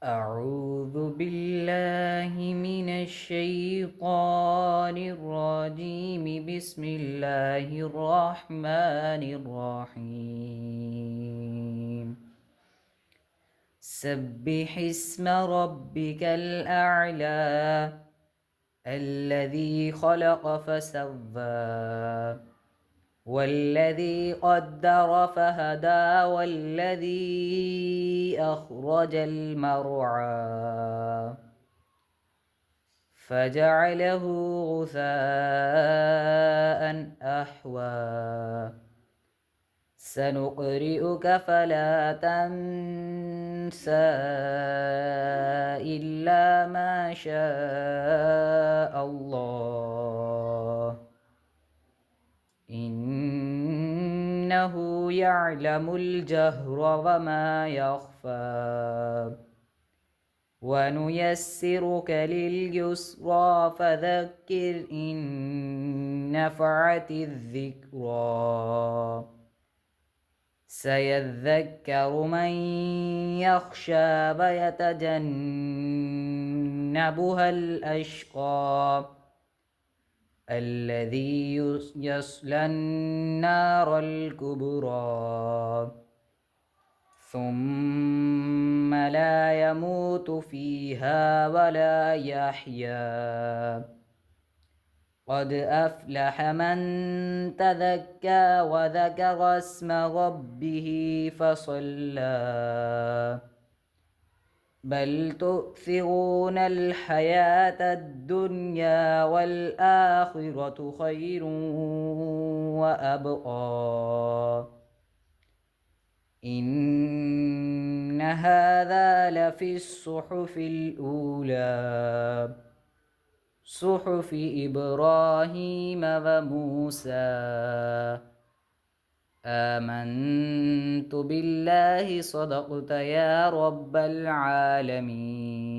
أعوذ بالله من الشيطان الرجيم. بسم الله الرحمن الرحيم. سبح اسم ربك الأعلى الذي خلق فسوى والذي قدر فهدى والذي أخرج المرعى فجعله غثاء أحوى. سنقرئك فلا تنسى إلا ما شاء الله إنه يعلم الجهر وما يخفى. ونيسرك لليسرى فذكر إن نفعت الذكرى. سيذكر من يخشى ويتجنبها الأشقى الذي يصلى النار الكبرى ثم لا يموت فيها ولا يحيا. قد أفلح من تذكى وذكر اسم ربه فصلى بل تؤثرون الحياة الدنيا والآخرة خير وأبقى. إن هذا لفي الصحف الأولى صحف إبراهيم وموسى. آمنت بالله صدقت يا رب العالمين.